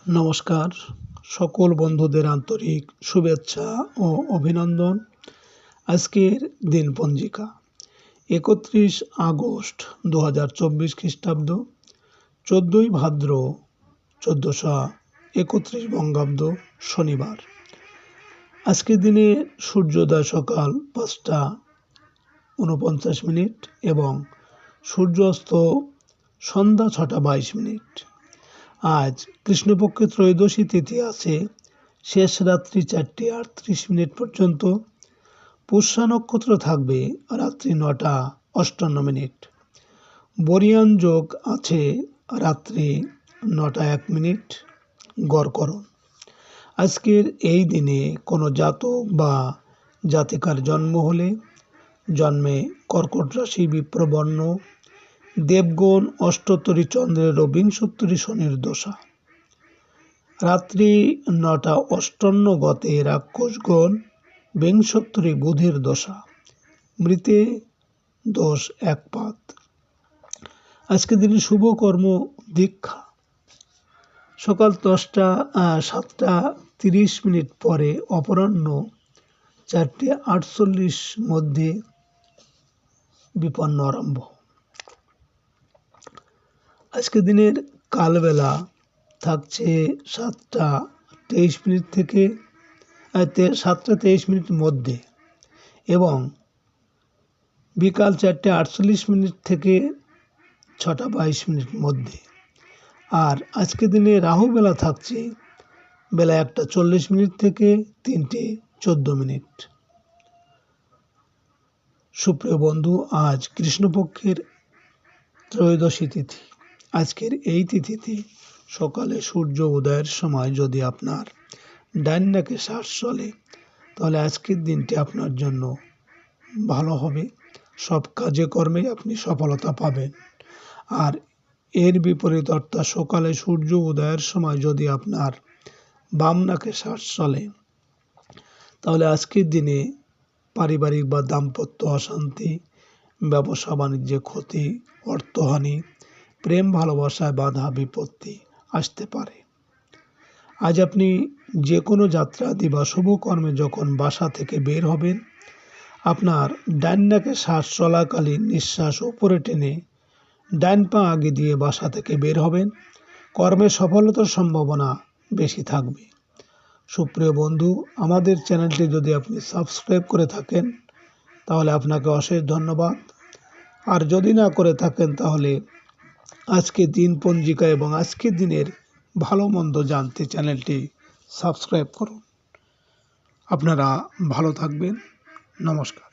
নমস্কার, সকল বন্ধুদের আন্তরিক শুভেচ্ছা ও অভিনন্দন। আজকের দিনপঞ্জিকা ৩১ আগস্ট ২০২৪ খ্রিস্টাব্দ, ১৪ই ভাদ্র ১৪৩১ বঙ্গাব্দ, শনিবার। আজকের দিনে সূর্যোদয় সকাল ৫টা ৪৯ এবং সূর্যাস্ত সন্ধ্যা ৬টা ২২। আজ কৃষ্ণপক্ষে ত্রয়োদশী তিথি আছে, শেষ রাত্রি ৪টা ৩৮ পর্যন্ত। পুষ্যা নক্ষত্র থাকবে রাত্রি ৯টা ৫৮। বরিয়ান যোগ আছে রাত্রি ৯টা ১। গড়করণ। আজকের এই দিনে কোনো জাতক বা জাতিকার জন্ম হলে জন্মে কর্কট রাশি, বিপ্রবর্ণ, দেবগণ, অষ্টোত্তরী চন্দ্রের ও বিংশোত্তরী শনির দশা। রাত্রি ৯টা ৫৮ গতে রাক্ষসগণ, বিংশোত্তরী বুধের দশা। মৃতে দোষ ১ পাত। আজকের দিনে শুভ কর্ম দীক্ষা। সকাল ৭টা ৩০ পরে অপরাহ্ন ৪টা ৪৮ মধ্যে বিপন্ন আরম্ভ। আজকের দিনের কালবেলা থাকছে ৭টা ২৩ থেকে ৭টা ২৩ মধ্যে এবং বিকাল ৪টা ৪৮ থেকে ৬টা ২২ মধ্যে। আর আজকের দিনে রাহুবেলা থাকছে বেলা ১টা ৪০ থেকে ৩টে ১৪। সুপ্রিয় বন্ধু, আজ কৃষ্ণপক্ষের ত্রয়োদশী তিথি। আজকের এই তিথিতে সকালে সূর্য উদয়ের সময় যদি আপনার ডান নাকে শ্বাস চলে, তাহলে আজকের দিনটি আপনার জন্য ভালো হবে। সব কাজে কর্মে আপনি সফলতা পাবেন। আর এর বিপরীত অর্থাৎ সকালে সূর্য উদয়ের সময় যদি আপনার বাম নাকে শ্বাস চলে, তাহলে আজকের দিনে পারিবারিক বা দাম্পত্য অশান্তি, ব্যবসা বাণিজ্যে ক্ষতি, অর্থহানি, প্রেম ভালোবাসায় বাধা বিপত্তি আসতে পারে। আজ আপনি যে কোনো যাত্রাদি বা শুভ কর্মে যখন বাসা থেকে বের হবেন, আপনার ডান নাকে শ্বাস চলাকালীন নিঃশ্বাস উপরে টেনে ডান পা আগে দিয়ে বাসা থেকে বের হবেন। কর্মে সফলতার সম্ভাবনা বেশি থাকবে। সুপ্রিয় বন্ধু, আমাদের চ্যানেলটি যদি আপনি সাবস্ক্রাইব করে থাকেন, তাহলে আপনাকে অশেষ ধন্যবাদ। আর যদি না করে থাকেন, তাহলে আজকে দিন পঞ্জিকা এবং আজকের দিনের ভালো মন্দ জানতে চ্যানেলটি সাবস্ক্রাইব করুন। আপনারা ভালো থাকবেন। নমস্কার।